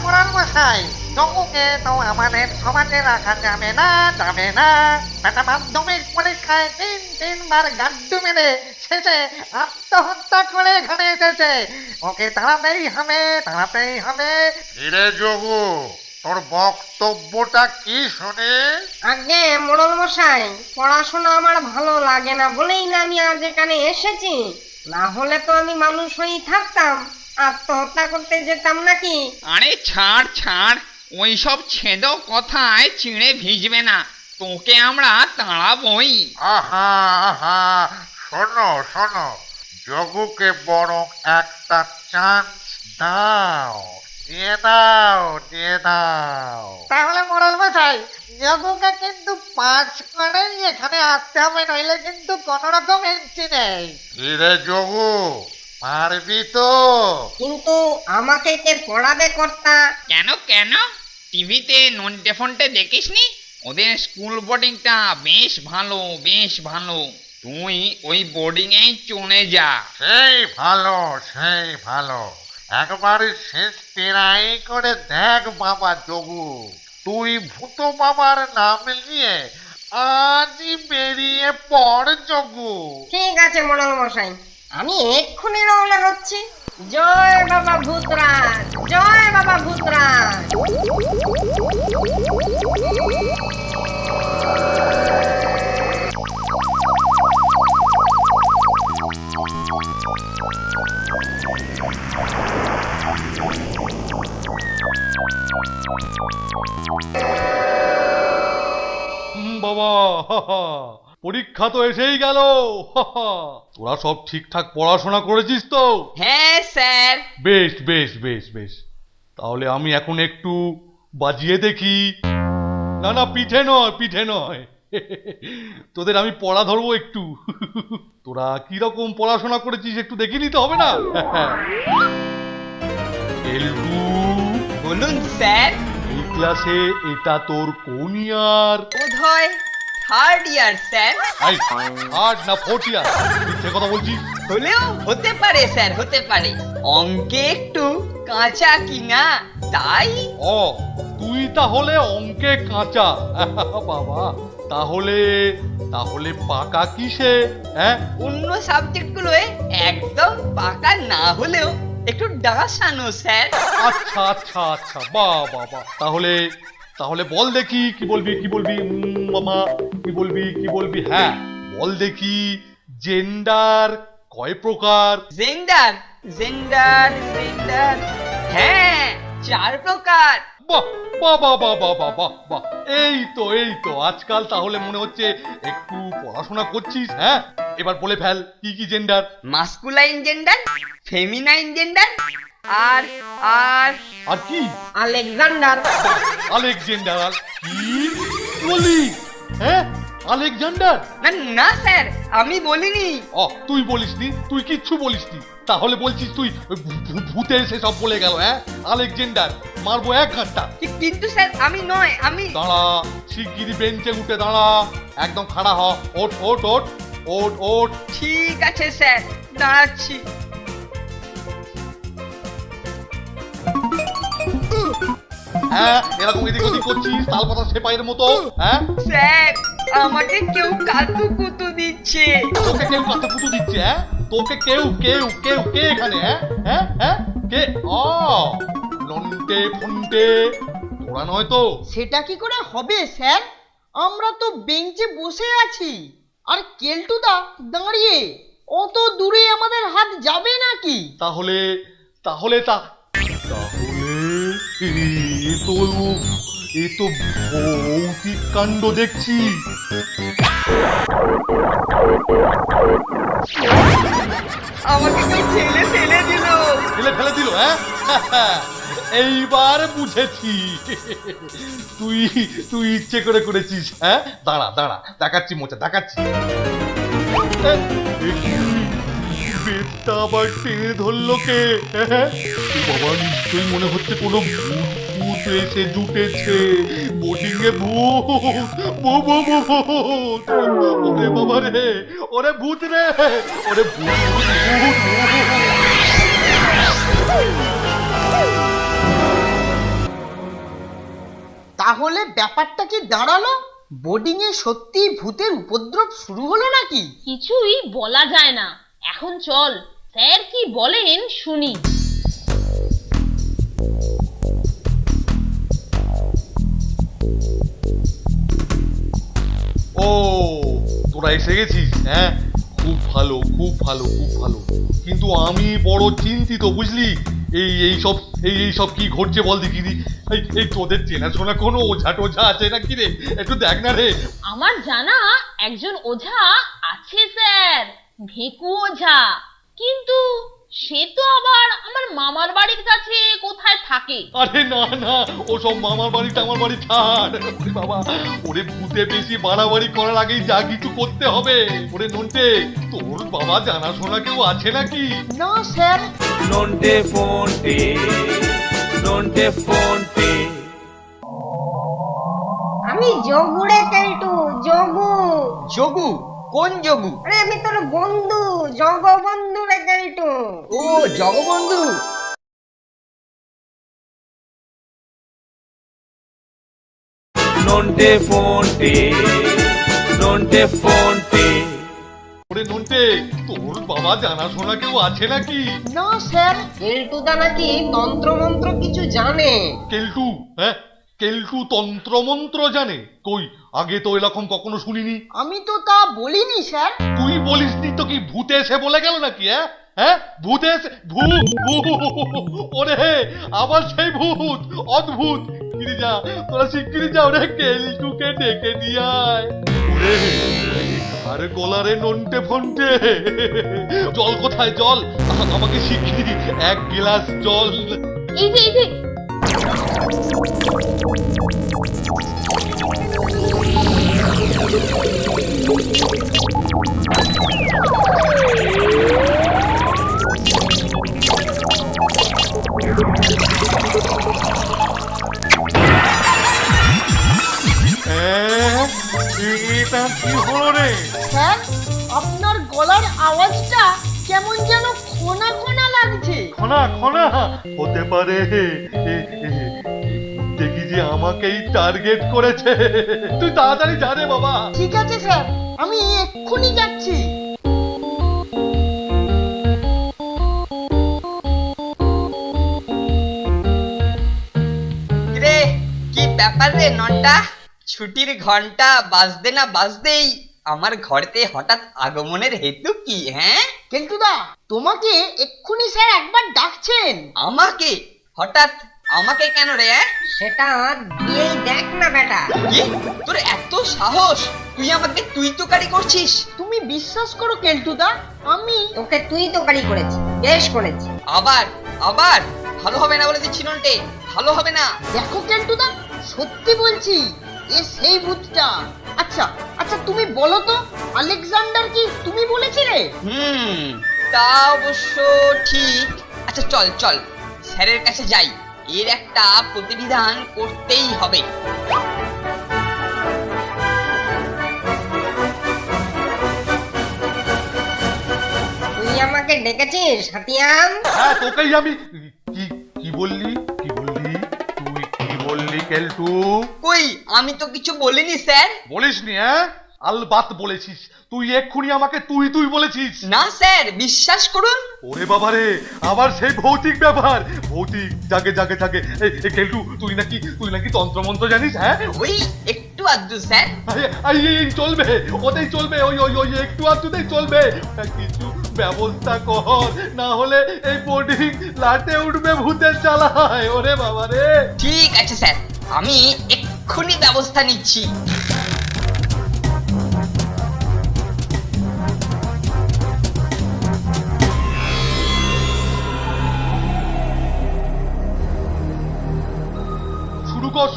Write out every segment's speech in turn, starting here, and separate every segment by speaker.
Speaker 1: মোড়ল মশাই, জঙ্গুকে তো আমাদের সমাজে রাখা যাবে না, যাবে না। একটা মাধ্যমিক পরীক্ষায় তিনবার গাড্ডু মেরে শেষে আত্মহত্যা করে এখানে এসেছে। ওকে তাড়াতেই হবে, তাড়াতেই হবে।
Speaker 2: হিরে যোগু, তোর বক্তব্যটা কি শুনে?
Speaker 3: আগে মোড়ল মশাই, পড়াশোনা আমার ভালো লাগে না বলেই না আমি আজ এখানে এসেছি। না হলে তো আমি মানুষ হয়েই থাকতাম, আত্মহত্যা করতে যেতাম নাকি?
Speaker 4: আরে ছাড় ছাড়, ওইসব ছেদো কথায় চিড়ে ভিজবে না, তোকে আমরা তাড়াবই।
Speaker 2: আহা আহা, শোনো শোনো, যোগুকে বরং একটা চান্স দাও, দিয়ে দাও, দিয়ে দাও।
Speaker 1: তাহলে মোড়ল মশাই, জঙ্গুকে কিন্তু পাঁচ করেই এখানে আসতে হবে, নইলে কিন্তু কোনো রকম এন্ট্রি নেই।
Speaker 2: হিরে যোগু, পারবি তো?
Speaker 3: কিন্তু আমাকে কে পড়াবে কর্তা?
Speaker 4: কেন কেন, টিভিতে নন্টে ফন্টে দেখিসনি? ওদের স্কুল বোর্ডিংটা বেশ ভালো, বেশ ভালো। তুই ওই বোর্ডিংয়েই চলে যা।
Speaker 2: সেই ভালো, সেই ভালো। একবার শেষ ট্রাই করে দেখ বাবা যোগু। তুই ভূত বাবার নাম নিয়ে আজই বেরিয়ে পড় যোগু।
Speaker 3: ঠিক আছে মোড়ল মশাই, আমি এক্ষুনি রওনা হচ্ছি। জয় বাবা ভূতরাজ, জয় বাবা ভূতরাজ।
Speaker 5: বাবা, পরীক্ষা তো এসেই গেল। তোরা সব ঠিকঠাক পড়াশোনা করেছিস তো?
Speaker 4: হ্যাঁ স্যার।
Speaker 5: বেশ বেশ বেশ বেশ, তাহলে আমি এখন একটু বাজিয়ে দেখি। না না, পিঠে নয়, পিঠে নয়। তোদের আমি পড়া ধরবো একটু। তোরা কিরকম পড়াশোনা করেছিস একটু দেখে নিতে হবে না? এলটু,
Speaker 4: বলুন স্যার।
Speaker 5: এই ক্লাসে এটা তোর কোন ইয়ার?
Speaker 4: বোধহয় third year sir.
Speaker 5: I, third না ফোর্থ ইয়ার? মিথ্যে কথা বলছিস।
Speaker 4: হলেও হতে পারে স্যার, হতে পারে। অঙ্কে একটু কাঁচা কিনা তাই।
Speaker 5: ও, তুই তাহলে অঙ্কে কাঁচা। বাবা, তাহলে তাহলে পাকা কিসে? হ্যাঁ,
Speaker 4: অন্য সাবজেক্টগুলোয় একদম পাকা না হলেও একটু ডাসানো স্যার।
Speaker 5: আচ্ছা আচ্ছা আচ্ছা, বাহ বাহ বাহ। তাহলে তাহলে বল দেখি, কি বলবি, কি বলবি মামা, কি বলবি, কি বলবি? হ্যাঁ বল দেখি, জেন্ডার কয় প্রকার?
Speaker 4: জেন্ডার জেন্ডার জেন্ডার, হ্যাঁ 4 প্রকার।
Speaker 5: বাহ বাহ বাহ বাহ বাহ বাহ বাহ বাহ, এই তো এই তো, আজকাল তাহলে মনে হচ্ছে একটু পড়াশোনা করছিস। হ্যাঁ, এবার বলে ফেল কি কি gender?
Speaker 4: Masculine gender, feminine gender, আর আর
Speaker 5: আর কি?
Speaker 3: আলেকজান্ডার।
Speaker 5: আলেকজান্ডার? আর কি বলি? হ্যাঁ, আলেকজান্ডার?
Speaker 4: না না স্যার, আমি বলিনি।
Speaker 5: ও, তুই বলিসনি? তুই কিচ্ছু বলিসনি, তাহলে বলছিস তুই ভূতে এসে সব বলে গেল? হ্যাঁ, আলেকজান্ডার, মারবো 1 ঘন্টা।
Speaker 4: কিন্তু স্যার আমি নয়, আমি।
Speaker 5: দাঁড়া, শিগগিরই বেঞ্চে উঠে দাঁড়া, একদম খাড়া হ। ওঠ ওঠ ওঠ ওঠ ওঠ।
Speaker 4: ঠিক আছে স্যার, দাঁড়াচ্ছি।
Speaker 5: হ্যাঁ, এরকম এদিক ওদিক করছিস তাল পাতা সেপাইয়ের মতো? হ্যাঁ
Speaker 4: স্যার, আমাকে কেউ কাতু কুতু দিচ্ছে।
Speaker 5: তোকে কেউ কাতে পুতু দিচ্ছে? হ্যাঁ, তোকে কেউ কেউ কেউ কে এখানে? হ্যাঁ হ্যাঁ হ্যাঁ, কে? ও, নন্টে ফন্টে, তোরা নয় তো?
Speaker 6: সেটা কি করে হবে স্যার? আমরা তো বেঞ্চে বসে আছি, আর কেলটুদা দাঁড়িয়ে। অত দূরে আমাদের হাত যাবে নাকি?
Speaker 5: তাহলে তাহলে এ তো ভৌতিক কাণ্ড দেখছি।
Speaker 4: আমাকে কেউ ঠেলে ফেলে দিল।
Speaker 5: ফেলে দিল? হ্যাঁ, এইবার বুঝেছি, তুই তুই ইচ্ছে করে করেছিস। হ্যাঁ, দাঁড়া দাঁড়া, দেখাচ্ছি মোচা, দেখাচ্ছি। হাতটা আবার টেনে ধরলো কে? হ্যাঁ? ও বাবা, নিশ্চয়ই মনে হচ্ছে কোনো ভূত ভূত এসে জুটেছে। বোর্ডিং এ ভূত। ওরে বাবা রে, ওরে ভূত রে, ওরে ভূত ভূত ভূত।
Speaker 6: তাহলে ব্যাপারটা কি দাঁড়ালো? বোর্ডিং এ সত্যি ভূতের উপদ্রব শুরু হলো নাকি?
Speaker 7: কিছুই বলা যায় না। এখন চল স্যার কি বলেন শুনি।
Speaker 5: ও, তোরা এসে গেছিস? হ্যাঁ, খুব ভালো খুব ভালো খুব ভালো। কিন্তু আমি বড় চিন্তিত, বুঝলি? এই সব কি ঘটছে বল দেখিনি। এই তোদের চেনাশোনা কোনো ওঝা টোঝা আছে নাকি রে? একটু দেখ না রে।
Speaker 7: আমার জানা একজন ওঝা আছে স্যার, ভেকু ওঝা। কিন্তু সে তো আবার আমার মামার বাড়ির কাছে কোথায় থাকে।
Speaker 5: আরে না না, ওসব মামার বাড়িটা আমার বাড়ি ছাড়। ওরে বাবা, ওরে ভূতে বেশি বাড়াবাড়ি করার আগেই যা কিছু করতে হবে। ওরে নন্টে, তোর বাবা জানাশোনা কেউ আছে নাকি?
Speaker 6: না sir.
Speaker 8: Nonte fonte, nonte fonte.
Speaker 3: আমি যোগু রে কেলটু, যোগু।
Speaker 6: যোগু? কোন যোগু?
Speaker 3: আরে আমি তোর বন্ধু, জগবন্ধু রে কেলটু।
Speaker 6: ও Jagabandhu.
Speaker 8: Nonte fonte, nonte fonte.
Speaker 5: ওরে নন্টে, তোর বাবা জানাশোনা কেউ আছে নাকি?
Speaker 6: না স্যার।
Speaker 3: কেলটুদা নাকি তন্ত্রমন্ত্র কিছু জানে।
Speaker 5: কেলটু? হ্যাঁ, কেলটু তন্ত্রমন্ত্র জানে? কই, আগে তো এরকম কখনো শুনিনি।
Speaker 6: আমি তো তা বলিনি স্যার।
Speaker 5: তুই বলিসনি তো কি ভূতে এসে বলে গেল নাকি? হ্যাঁ হ্যাঁ, ভূতে এসে ওরে আবার সেই ভূত, অদ্ভুত। শিগগিরি যা, তোরা শিগগিরি যা, ওরে কেলটুকে ডেকে নিয়ে আয়। ওরে আরে গলারে নন্টে ফন্টে, জল কোথায়? জল আমাকে শিগগিরি এক গ্লাস জল।
Speaker 7: এই যে এই যে
Speaker 5: এটা কি হলো রে?
Speaker 6: স্যার, আপনার গলার আওয়াজটা কেমন যেন খোনা খোনা লাগছে।
Speaker 5: খনা খনা হতে পারে। দেখি যে আমাকেই টার্গেট করেছে। তুই তাড়াতাড়ি যা রে বাবা।
Speaker 6: ঠিক আছে স্যার, আমি এক্ষুনি যাচ্ছি।
Speaker 9: রে কি ব্যাপার রে নন্টা, ছুটির ঘন্টা বাজতে না বাজতেই আমার ঘরেতে হঠাৎ আগমনের হেতু কি? হ্যাঁ
Speaker 6: কেলটুদা, তোমাকে এক্ষুনি স্যার একবার ডাকছেন।
Speaker 9: আমাকে? হঠাৎ আমাকে কেন রে?
Speaker 3: সেটা দিয়েই দেখ না বেটা।
Speaker 9: কি তোর এত সাহস, তুই আমাকে তুই তোকারি করছিস?
Speaker 6: তুমি বিশ্বাস করো কেলটুদা, আমি
Speaker 3: তোকে তুই তোকারি করেছি, বেশ করেছি।
Speaker 9: আবার আবার ভালো হবে না বলে দিচ্ছি নন্টে, ভালো হবে না।
Speaker 6: দেখো কেলটুদা, সত্যি বলছি, এ সেই ভূতটা। আচ্ছা আচ্ছা, তুমি বলো তো, আলেকজান্ডার কি তুমি বলেছিলে?
Speaker 9: তা অবশ্য ঠিক। আচ্ছা চল চল, স্যারের কাছে যাই, এর একটা প্রতিবিধান করতেই হবে।
Speaker 3: তুই আমাকে ডেকেছিস হাতিয়াম?
Speaker 5: হ্যাঁ, তোকেই আমি। কি কি বললি? কি বললি? তুই কি বললি কেলটু?
Speaker 9: কই, আমি তো কিছু বলিনি স্যার।
Speaker 5: বলিসনি? হ্যাঁ, আলবাত বলেছিস। তুই এক্ষুনি আমাকে তুই তুই বলেছিস।
Speaker 9: না স্যার, বিশ্বাস করুন।
Speaker 5: ওরে বাবা রে, আবার সেই ভৌতিক ব্যাপার। ভৌতিক, জাগে জাগে জাগে। এই কেলটু, তুই নাকি তন্ত্রমন্ত্র জানিস? হ্যাঁ,
Speaker 9: ওই একটু আধটু স্যার।
Speaker 5: এই চলবে, ওতেই চলবে, ওই ওই ওই একটু আধটুতেই চলবে। কিছু ব্যবস্থা কর, না হলে এই বোর্ডিং লাটে উঠবে ভূতের জ্বালায়। ওরে বাবা রে।
Speaker 9: ঠিক আছে স্যার, আমি এক্ষুনি ব্যবস্থা নিচ্ছি।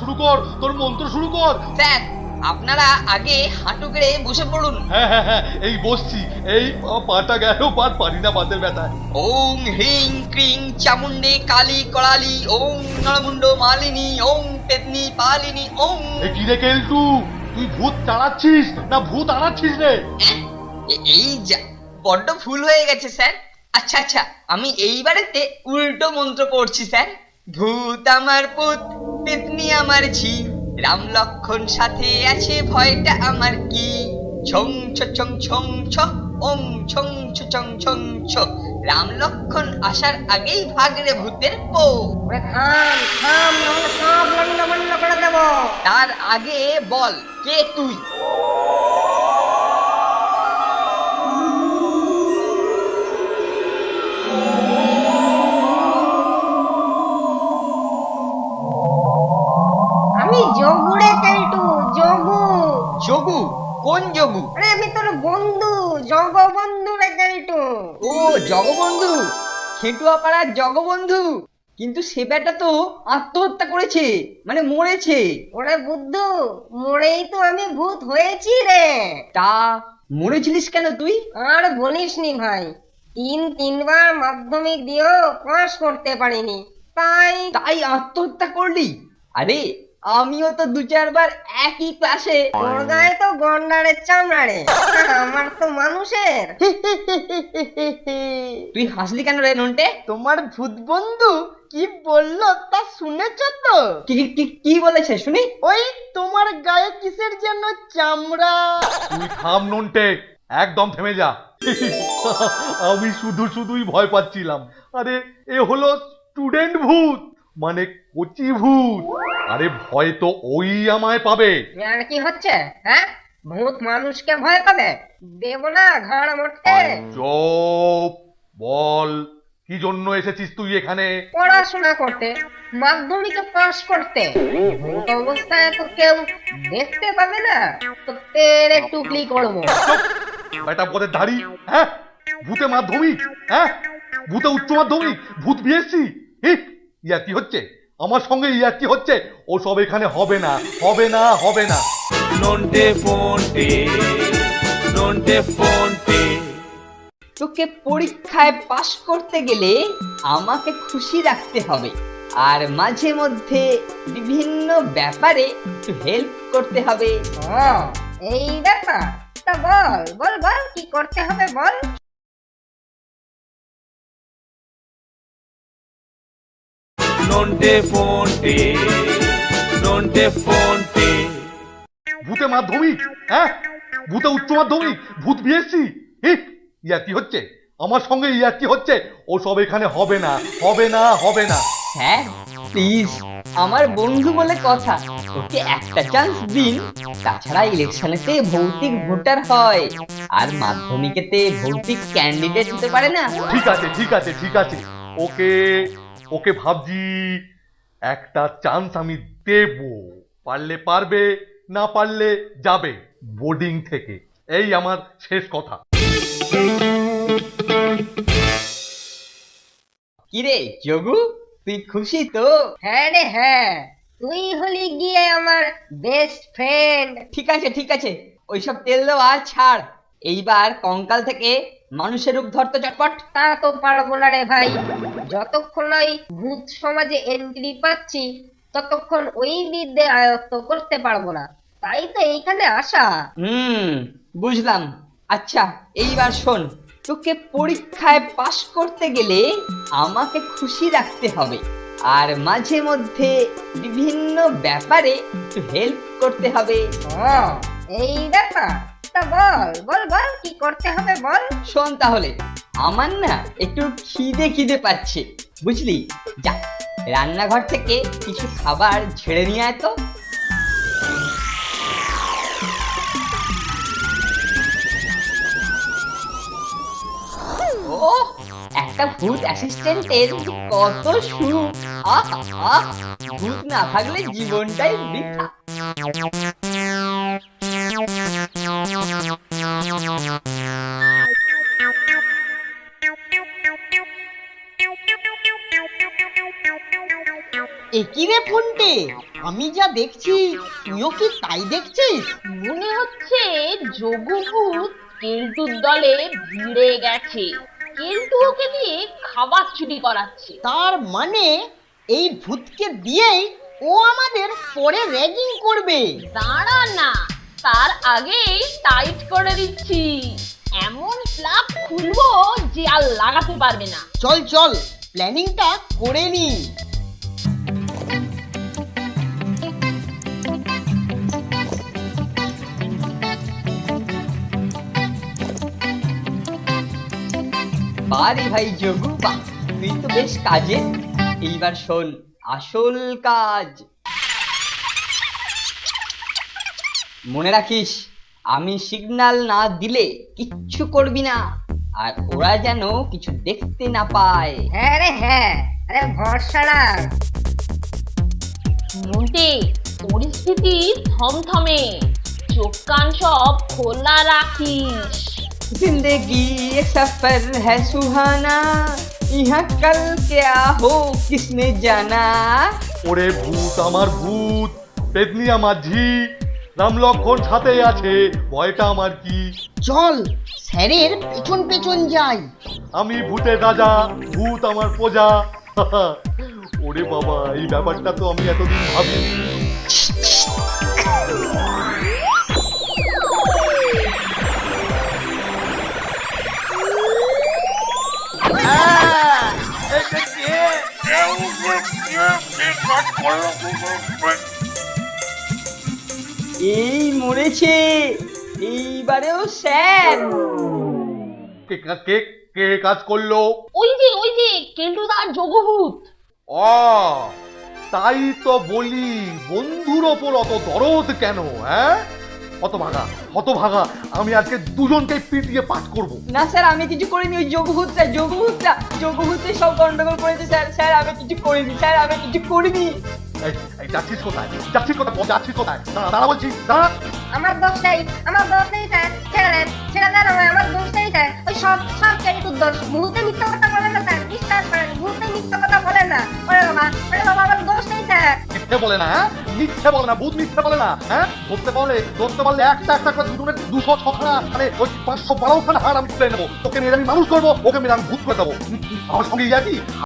Speaker 5: শুরু কর, তোর মন্ত্র শুরু কর।
Speaker 9: স্যার আপনারা আগে হাঁটু গেড়ে বসে পড়ুন।
Speaker 5: হ্যাঁ হ্যাঁ হ্যাঁ, এই বসছি। এই পাটা গেল, পারি না বাতের ব্যথায়।
Speaker 9: ওং হ্রিং ক্রিং চামুণ্ডে কালী করালি ওং নরমুণ্ড মালিনী ওং পেতনি পালিনী ওং।
Speaker 5: এ কি রে কেলটু, তুই ভূত তাড়াচ্ছিস না ভূত আনাচ্ছিস রে?
Speaker 9: এই যা বড্ড ভুল হয়ে গেছে স্যার। আচ্ছা আচ্ছা, আমি এইবারেতে উল্টো মন্ত্র পড়ছি স্যার। ভূত আমার পুত, পেতনি আমার ঝি, রাম লক্ষণ সাথে আছে, ভয়টা আমার কি? ছং ছ ছং ছং ছ ওং ছং ছ ছং ছং ছ। রাম লক্ষণ আসার আগেই ভাগরে ভূতের পো।
Speaker 3: ওরে থাম থাম, নাহলে সব লন্ডভন্ড করে দেবো।
Speaker 9: তার আগে বল, কে তুই?
Speaker 3: আমি যোগু রে কেলটু, যোগু।
Speaker 9: যোগু? কোন যোগু?
Speaker 3: আরে আমি তোর বন্ধু, জগবন্ধু রে কেলটু।
Speaker 9: ও জগবন্ধু, খেটুয়া পাড়ার জগবন্ধু। কিন্তু সে বেটা তো আত্মহত্যা করেছে, মানে মরেছে।
Speaker 3: ওরে বুদ্ধু, মরেই তো আমি ভূত হয়েছি রে।
Speaker 9: তা মরেছিলিস কেন তুই?
Speaker 3: আর বলিসনি ভাই, তিনবার মাধ্যমিক দিয়েও পাস করতে পারিনি, তাই
Speaker 9: তাই আত্মহত্যা করলি? আরে আমিও তো 2-4 বার একই ক্লাসে।
Speaker 3: তোর গায়ে তো গন্ডারের চামড়া রে, আমার তো মানুষের।
Speaker 9: তুই হাসলি কেন রে নন্টে?
Speaker 6: তোমার ভূত বন্ধু কি বললো তা শুনেছ তো?
Speaker 9: কি বলেছে শুনি?
Speaker 6: ওই তোমার গায়ে কিসের যেন চামড়া।
Speaker 5: তুই থাম নন্টে, একদম থেমে যা। আমি শুধুই ভয় পাচ্ছিলাম। আরে এ হলো স্টুডেন্ট ভূত, মানে কচি ভূত। আরে ভয় তো ওই আমায় পাবে।
Speaker 3: আর কি হচ্ছে? হ্যাঁ, ভূত মানুষকে ভয় পাবে? দেব না ঘাড় মোটকে।
Speaker 5: চুপ, বল কি জন্য এসেছিস তুই এখানে?
Speaker 3: পড়াশোনা করতে, মাধ্যমিকে পাস করতে। ভূত অবস্থায় তো কেউ দেখতে পাবে না, তো তেরে টুকলি করবো।
Speaker 5: বেটা পদের ধাড়ি, হ্যাঁ? ভূতে মাধ্যমিক, হ্যাঁ? ভূতে উচ্চ মাধ্যমিক, ভূত বিএসসি। ইয়া কি হচ্ছে আমার সঙ্গে? ইয়া কি হচ্ছে? ও সব এখানে হবে না, হবে না, হবে না।
Speaker 8: নন্টে ফন্টে, নন্টে ফন্টে।
Speaker 9: তোকে পরীক্ষায় পাশ করতে গেলে আমাকে খুশি রাখতে হবে, আর মাঝে মধ্যে বিভিন্ন ব্যাপারে একটু হেল্প করতে হবে।
Speaker 3: ও, এই ব্যাপার। তা বল বল বল, কি করতে হবে বল।
Speaker 8: নন্টে ফন্টে, নন্টে ফন্টে।
Speaker 5: ভূতে মাধ্যমিক, হ্যাঁ? ভূতে উচ্চ মাধ্যমিক, ভূত বিএসসি। ইয়া কি হচ্ছে আমার সঙ্গে? ইয়া কি হচ্ছে? ও সব এখানে হবে না, হবে না, হবে না।
Speaker 9: হ্যাঁ প্লিজ, আমার বন্ধু বলে কথা, ওকে একটা চান্স দিন। তাছাড়া ইলেকশনেতে ভৌতিক ভোটার হয়, আর মাধ্যমিকেতে ভৌতিক ক্যান্ডিডেট হতে পারে না।
Speaker 5: ঠিক আছে ঠিক আছে ঠিক আছে, ওকে ওকে ভাবছি একটা চান্স আমি দেব। পারলে পারবে, না পারলে যাবে বোর্ডিং থেকে। এই আমার শেষ কথা।
Speaker 9: কিরে যোগু, তুই খুশি তো?
Speaker 3: হ্যাঁ রে হ্যাঁ, তুই হলি গিয়ে আমার বেস্ট ফ্রেন্ড।
Speaker 9: ঠিক আছে ঠিক আছে, ওইসব তেল দেওয়া ছাড়। এইবার কঙ্কাল থেকে মানুষের রূপ ধরতে চটপট।
Speaker 3: তা তো পারবো না রে ভাই, যতক্ষণ ওই ভূত সমাজে এন্ট্রি পাচ্ছি ততক্ষণ ওই বিদ্যে আয়ত্ত করতে পারবো না, তাই তো এইখানে আসা।
Speaker 9: বুঝলাম। আচ্ছা এইবার শোন, তোকে পরীক্ষায় পাশ করতে গেলে আমাকে খুশি রাখতে হবে, আর মাঝে মধ্যে বিভিন্ন ব্যাপারে একটু হেল্প করতে হবে।
Speaker 3: ও, এই ব্যাপার। তা বল বল বল, কি করতে হবে বল।
Speaker 9: শোন তাহলে, আমার না একটু খিদে পাচ্ছে, বুঝলি? যা রান্নাঘর থেকে কিছু খাবার ঝেড়ে নিয়ে আয় তো। ও, একটা ভূত অ্যাসিস্ট্যান্টের কত সুখ! আহা, ভূত না থাকলে জীবনটাই বৃথা।
Speaker 6: একই রে ফোনটে, আমি যা দেখছি তুইও কি তাই দেখছিস?
Speaker 7: মনে হচ্ছে যোগু ভূত কেলটুর দলে ভিড়ে গেছে। কেলটু ওকে দিয়ে খাবার চুরি করাচ্ছে।
Speaker 6: তার মানে এই ভূতকে দিয়েই ও আমাদের পরে র্যাগিং করবে।
Speaker 7: দাঁড়া না, তার আগেই টাইট করে দিচ্ছি। এমন প্লাগ খুলবো যে আর লাগাতে পারবে না।
Speaker 6: চল চল, প্ল্যানিংটা করে নি।
Speaker 9: বারে ভাই যোগু, বাহ, তুই তো বেশ কাজে। এইবার শোন আসল কাজ। মনে রাখিস, আমি সিগন্যাল না দিলে কিচ্ছু করবি না, আর ওরা যেন কিছু দেখতে না পায়।
Speaker 3: হ্যাঁ রে হ্যাঁ, আরে ভরসা রাখ।
Speaker 7: মোটে পরিস্থিতি থমথমে, চোখ কান সব খোলা রাখিস।
Speaker 9: जिंदगी एक सफर है सुहाना, यहाँ कल क्या हो किसने जाना।
Speaker 5: ওরে ভূত আমার ভূত, পেতনি আমার ঝি, রাম লক্ষণ সাথে আছে, ভয়টা আমার কি?
Speaker 6: চল স্যারের পেছন পেছন যাই।
Speaker 5: আমি ভূতের রাজা, ভূত আমার প্রজা। ওরে বাবা, এই ব্যাপারটা তো আমি এতদিন ভাবিনি।
Speaker 9: এই মরেছে, এইবারেও স্যার।
Speaker 5: কে কে কে কাজ করলো?
Speaker 7: ওই যে কেলটু তার যোগু ভূত।
Speaker 5: ও, তাই তো বলি, বন্ধুর ওপর অত দরদ কেন? হ্যাঁ, হতভাগা, আমি আজকে দুজনকে পিটিয়ে পাঠ করব।
Speaker 9: না স্যার, আমি কিছু করিনি। ওই যোগভূতরা সব গন্ডগোল করেছে স্যার। স্যার আমি কিছু করিনি, স্যার আমি কিছু করিনি।
Speaker 5: এই যাচ্ছিস কোথায়? দাঁড়া বলছি, দাঁড়া।
Speaker 3: আমার দোষ নেই স্যার, ছেড়ে দেন আমায়, আমার দোষ নেই স্যার। ওই সব কেলটুর দোষ। ভূতে মিথ্যা কথা বলে না স্যার, বিশ্বাস করেন, ভূতে মিথ্যা কথা বলে না। ওরে বাবা আমার দোষ নেই স্যার।
Speaker 5: মিথ্যে বলে না, হ্যাঁ, মিথ্যে বলে না, ভূত মিথ্যে বলে না। হ্যাঁ, ধরতে পারলে একটা করে দুজনের 200 ছখানা, মানে ওই 512খানা হার আমি তুলে নেবো। তোকে মেরে আমি মানুষ করবো, ওকে মেরে আমি ভূত করে দেবো। আমার সঙ্গে যাবি?